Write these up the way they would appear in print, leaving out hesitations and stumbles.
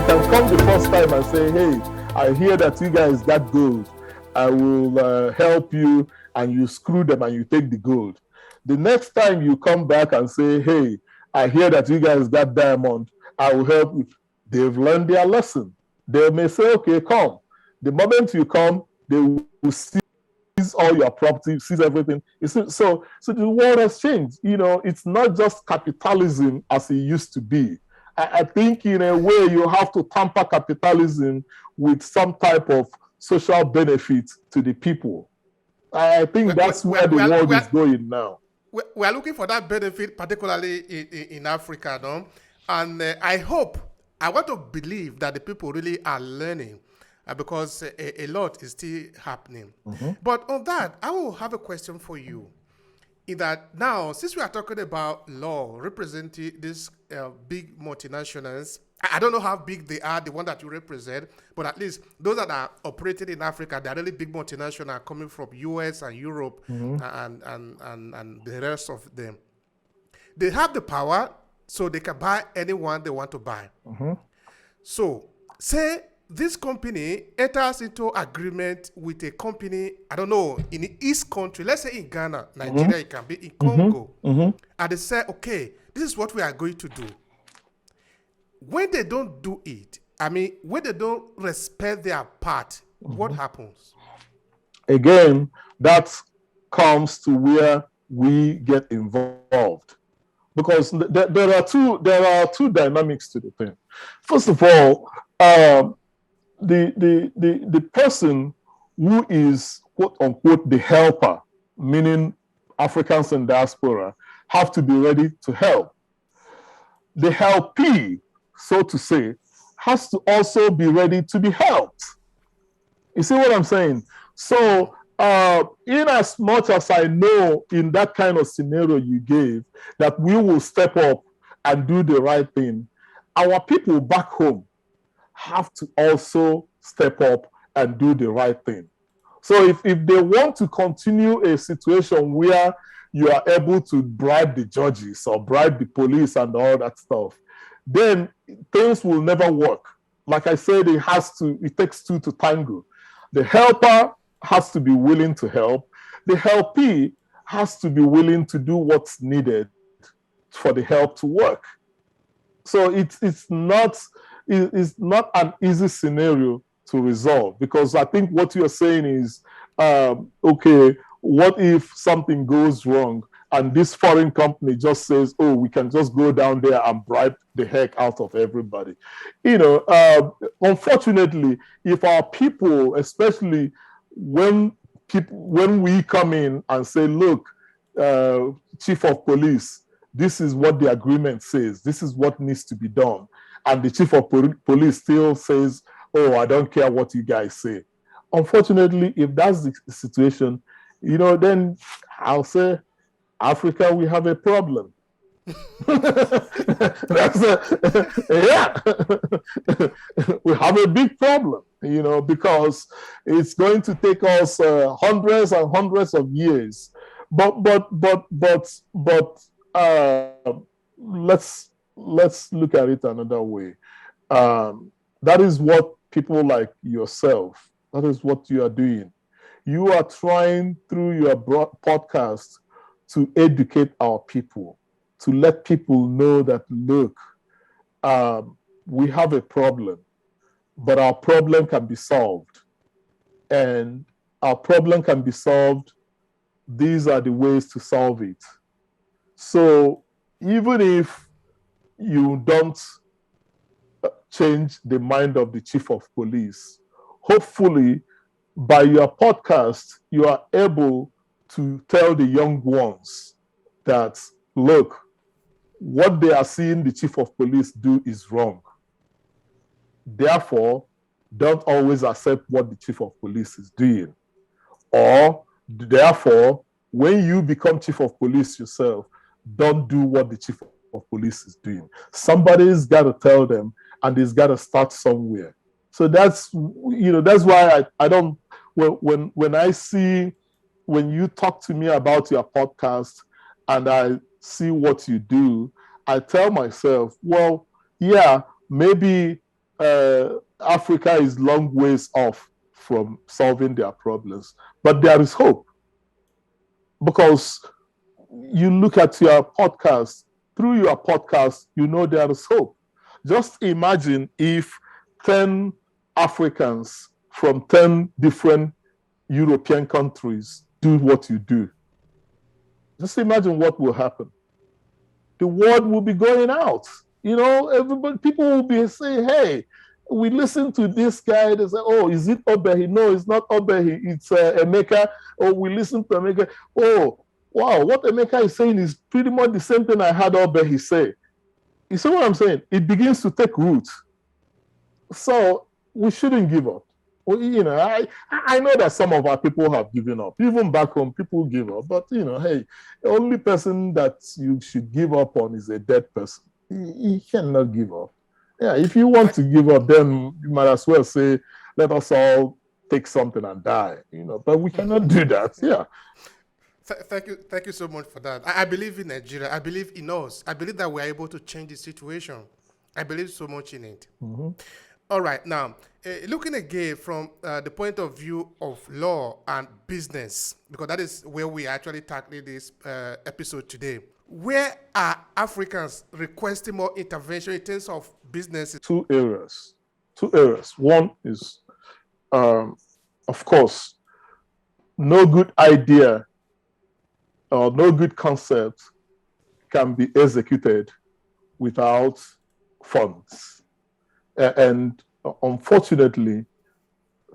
you can come the first time and say, hey, I hear that you guys got gold. I will help you, and you screw them and you take the gold. The next time you come back and say, hey, I hear that you guys got diamond, I will help you. They've learned their lesson. They may say, okay, come. The moment you come, they will seize all your property, seize everything. So the world has changed. It's not just capitalism as it used to be. I think in a way you have to tamper capitalism with some type of social benefit to the people. I think that's where the world is going now. We are looking for that benefit, particularly in Africa, no? And I want to believe that the people really are learning because a lot is still happening. Mm-hmm. But on that, I will have a question for you. In that now, since we are talking about law representing these big multinationals, I don't know how big they are, the one that you represent, but at least those that are operating in Africa, they're really big multinationals coming from US and Europe, mm-hmm. and the rest of them. They have the power, so they can buy anyone they want to buy. Mm-hmm. So, say this company enters into agreement with a company, I don't know, in the East country, let's say in Ghana, Nigeria, mm-hmm. It can be in Congo, mm-hmm. And they say, okay, this is what we are going to do. When they don't do it, when they don't respect their part, mm-hmm. What happens? Again, that comes to where we get involved. Because there are two dynamics to the thing. First of all, the person who is quote unquote the helper, meaning Africans in diaspora, have to be ready to help. The helpee, so to say, has to also be ready to be helped. You see what I'm saying? So in as much as I know in that kind of scenario you gave, that we will step up and do the right thing, our people back home have to also step up and do the right thing. So if they want to continue a situation where you are able to bribe the judges or bribe the police and all that stuff, then things will never work. Like I said, it takes two to tango. The helper has to be willing to help. The helpee has to be willing to do what's needed for the help to work. So it's not an easy scenario to resolve, because I think what you're saying is, okay, what if something goes wrong and this foreign company just says, oh, we can just go down there and bribe the heck out of everybody? Unfortunately, if our people, especially when we come in and say, look, chief of police, this is what the agreement says, this is what needs to be done, and the chief of police still says, oh, I don't care what you guys say. Unfortunately, if that's the situation, then I'll say, Africa, we have a problem. We have a big problem, because it's going to take us hundreds and hundreds of years. But let's look at it another way. That is what people like yourself, that is what you are doing. You are trying through your podcast to educate our people, to let people know that, look, we have a problem, but our problem can be solved. And our problem can be solved. These are the ways to solve it. So even if you don't change the mind of the chief of police, hopefully by your podcast, you are able to tell the young ones that, look, what they are seeing the chief of police do is wrong. Therefore, don't always accept what the chief of police is doing. Or, therefore, when you become chief of police yourself, don't do what the chief of police is doing. Somebody's got to tell them, and it's got to start somewhere. So that's why I don't, when you talk to me about your podcast and I see what you do, I tell myself, well, yeah, maybe Africa is long ways off from solving their problems. But there is hope, because you look at your podcast, through your podcast, you know there is hope. Just imagine if 10 Africans from 10 different European countries do what you do. Just imagine what will happen. The word will be going out. You know, everybody, people will be saying, hey, we listen to this guy. They say, oh, is it Obehi? No, it's not Obehi. It's Emeka. Oh, we listen to Emeka. Oh, wow, what Emeka is saying is pretty much the same thing I had Obehi say. You see what I'm saying? It begins to take root. So we shouldn't give up. Well, you know, I know that some of our people have given up. Even back home, people give up. But, you know, hey, the only person that you should give up on is a dead person. You cannot give up. Yeah, if you want to give up, then you might as well say, let us all take something and die, you know, but we cannot do that. Yeah. Thank you so much for that. I believe in Nigeria. I believe in us. I believe that we are able to change the situation. I believe so much in it. Mm-hmm. All right, now, looking again from the point of view of law and business, because that is where we actually tackling this episode today. Where are Africans requesting more intervention in terms of businesses? Two areas. One is, of course, no good idea or no good concept can be executed without funds. And unfortunately,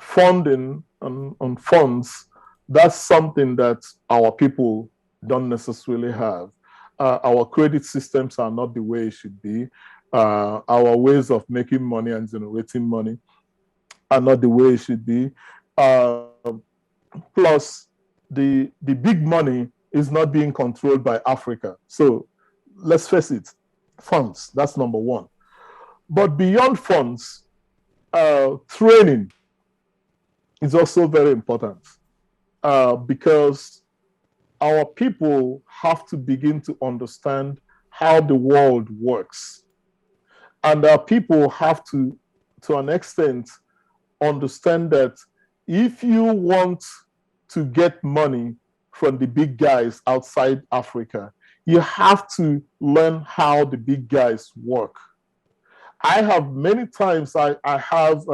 funding on funds, that's something that our people don't necessarily have. Our credit systems are not the way it should be. Our ways of making money and generating money are not the way it should be. Plus, the big money is not being controlled by Africa. So let's face it, funds, that's number one. But beyond funds, training is also very important, because our people have to begin to understand how the world works. And our people have to an extent, understand that if you want to get money from the big guys outside Africa, you have to learn how the big guys work. I have many times, I have,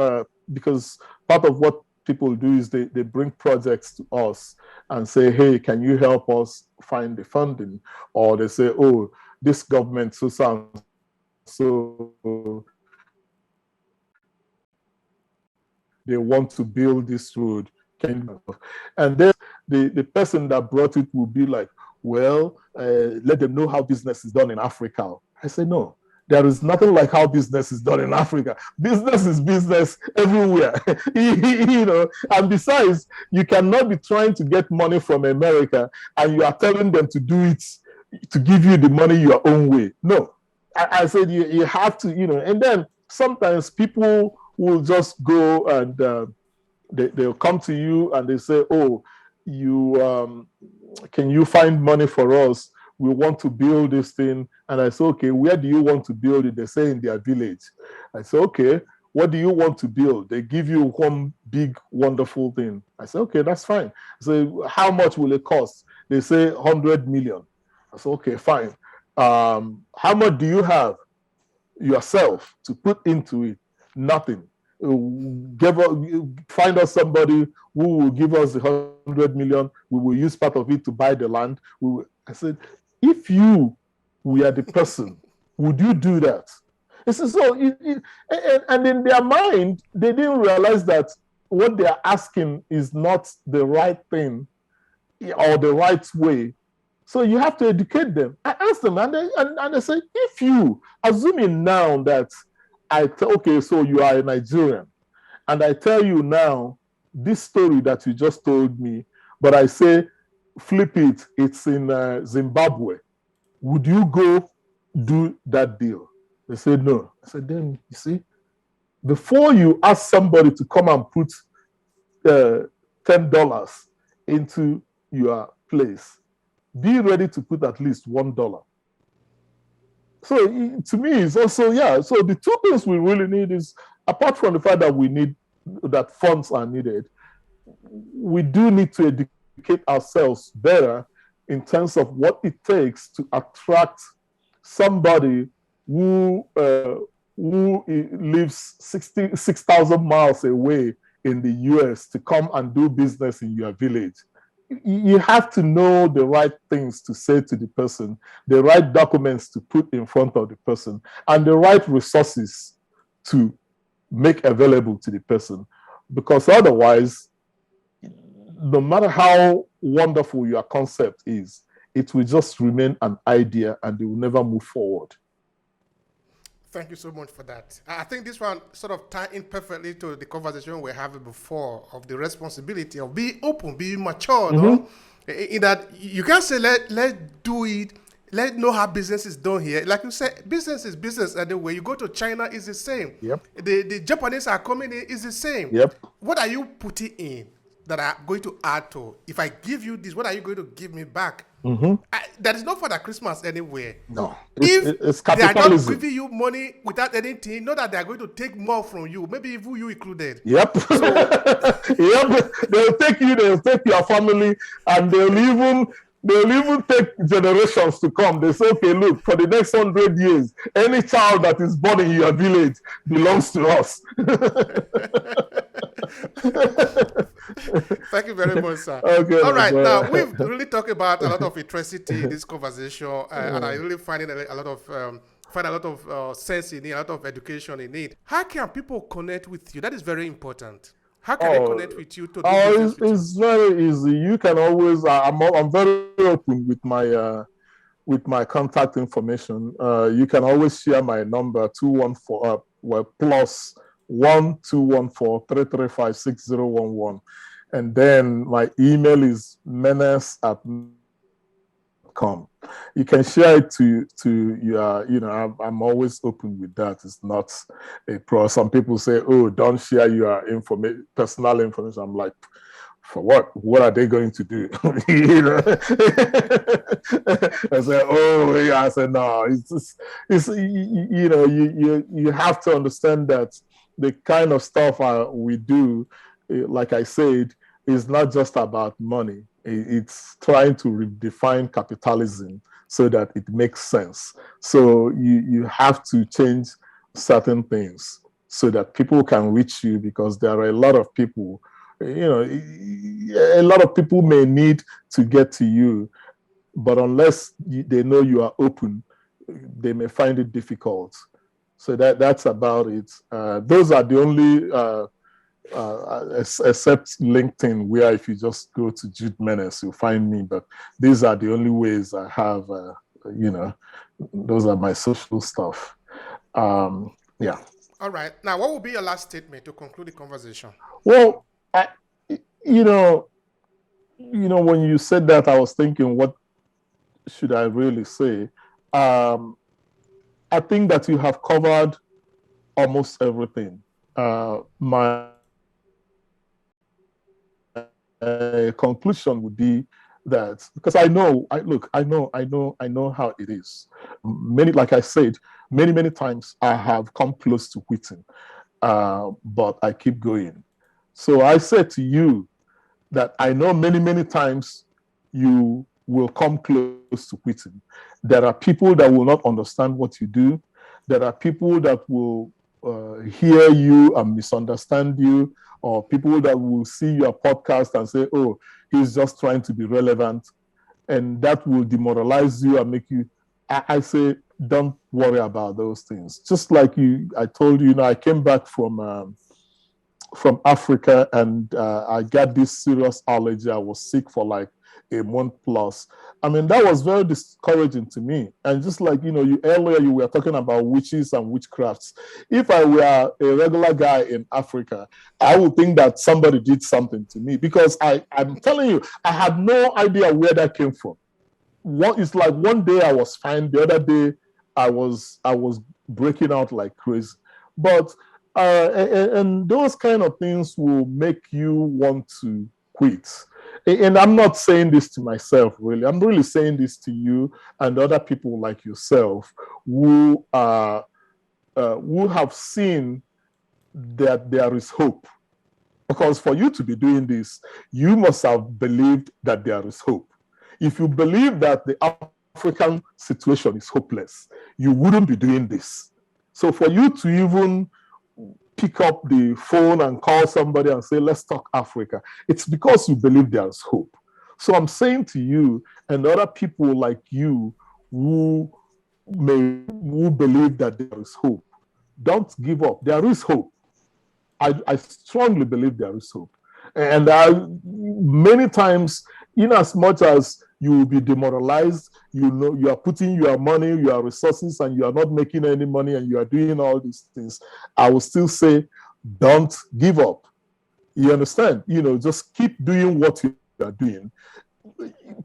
because part of what people do is they bring projects to us and say, hey, can you help us find the funding? Or they say, oh, this government, so they want to build this road. And then the person that brought it will be like, well, let them know how business is done in Africa. I say, no. There is nothing like how business is done in Africa. Business is business everywhere, you know. And besides, you cannot be trying to get money from America and you are telling them to do it, to give you the money your own way. No, I said you have to, you know. And then sometimes people will just go and they'll come to you and they say, oh, you can you find money for us? We want to build this thing. And I say, okay, where do you want to build it? They say in their village. I say, okay, what do you want to build? They give you one big, wonderful thing. I say, okay, that's fine. I say, how much will it cost? They say 100 million. I say, okay, fine. How much do you have yourself to put into it? Nothing. Find us somebody who will give us the 100 million. We will use part of it to buy the land. I said, if you were the person, would you do that? So, and in their mind, they didn't realize that what they're asking is not the right thing or the right way. So you have to educate them. I asked them, and they say, if you, assuming now that okay, so you are a Nigerian, and I tell you now this story that you just told me, but I say, flip it, it's in Zimbabwe. Would you go do that deal? They said no. I said, then you see, before you ask somebody to come and put $10 into your place, be ready to put at least $1. So to me, it's also, yeah. So the two things we really need is apart from the fact that that funds are needed, we do need to educate ourselves better in terms of what it takes to attract somebody who lives 6,000 miles away in the US to come and do business in your village. You have to know the right things to say to the person, the right documents to put in front of the person, and the right resources to make available to the person. Because otherwise, no matter how wonderful your concept is, it will just remain an idea and it will never move forward. Thank you so much for that. I think this one sort of ties in perfectly to the conversation we were having before of the responsibility of being open, being mature, no? In that you can't say let's do it, let's know how business is done here. Like you said, business is business anyway. You go to China, it's the same. Yep. The Japanese are coming in, it's the same. Yep. What are you putting in that are going to add to? If I give you this, what are you going to give me back? There is no Father Christmas anywhere. No. If it's they are not capitalism. giving you money without anything, not that they are going to take more from you, maybe even you included. Yep. Yep. They'll take your family, and they'll even take generations to come. They say, okay, look, for the next 100 years, any child that is born in your village belongs to us. Thank you very much, sir. Okay, all right, now we've really talked about a lot of electricity in this conversation, and I really find a lot of sense in it, a lot of education in it. How can people connect with you? That is very important. How can they connect with you? It's very easy. You can always. I'm very open with my contact information. You can always share my number 214 plus 1-214-335-6011, and then my email is menes@com. You can share it to your, I'm always open with that. It's not a pro. Some people say, oh, don't share your personal information. I'm like, for what? What are they going to do? I said, oh, yeah. I said, no, you have to understand that the kind of stuff we do, like I said, is not just about money. It's trying to redefine capitalism so that it makes sense. So you have to change certain things so that people can reach you, because there are a lot of people, a lot of people may need to get to you, but unless they know you are open, they may find it difficult. So that's about it. Those are the only, except LinkedIn, where if you just go to Jude Menes, you'll find me. But these are the only ways I have, those are my social stuff. Yeah. All right. Now, what will be your last statement to conclude the conversation? Well, when you said that, I was thinking, what should I really say? I think that you have covered almost everything. My conclusion would be that, because I know how it is. Like I said, many times I have come close to quitting, but I keep going. So I said to you that I know many times you will come close to quitting. There are people that will not understand what you do. There are people that will hear you and misunderstand you, or people that will see your podcast and say, oh, he's just trying to be relevant. And that will demoralize you and make you, I say, don't worry about those things. Just like I told you, I came back from Africa, and I got this serious allergy. I was sick for like a month plus. I mean, that was very discouraging to me. And just like, earlier you were talking about witches and witchcrafts. If I were a regular guy in Africa, I would think that somebody did something to me, because I'm telling you, I had no idea where that came from. It's like one day I was fine, the other day I was breaking out like crazy. But and those kind of things will make you want to quit. And I'm not saying this to myself, really. I'm really saying this to you and other people like yourself who have seen that there is hope. Because for you to be doing this, you must have believed that there is hope. If you believe that the African situation is hopeless, you wouldn't be doing this. So for you to even pick up the phone and call somebody and say, let's talk Africa, it's because you believe there's hope. So I'm saying to you and other people like you who believe that there is hope, don't give up. There is hope. I strongly believe there is hope. And many times, in as much as you will be demoralized, you know, you are putting your money, your resources, and you are not making any money, and you are doing all these things, I will still say, don't give up. You understand? You know, just keep doing what you are doing.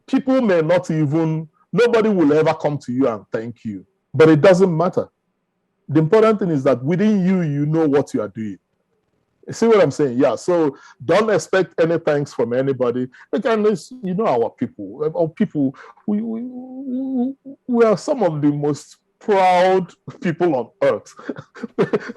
People may not even, nobody will ever come to you and thank you, but it doesn't matter. The important thing is that within you, you know what you are doing. See what I'm saying? Yeah. So don't expect any thanks from anybody. Again, you know our people. Our people, we are some of the most proud people on earth.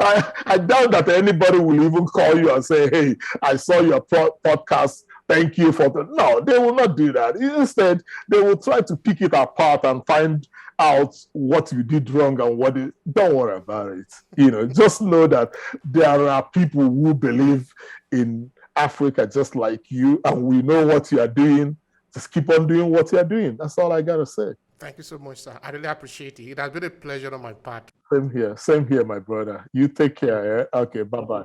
I doubt that anybody will even call you and say, hey, I saw your podcast. Thank you for that. No, they will not do that. Instead, they will try to pick it apart and find out what you did wrong and what it, don't worry about it. You know, just know that there are people who believe in Africa just like you, and we know what you are doing. Just keep on doing what you are doing. That's all I gotta say. Thank you so much, sir. I really appreciate it. It has been a pleasure on my part. Same here, my brother. You take care. Eh? Okay, bye-bye.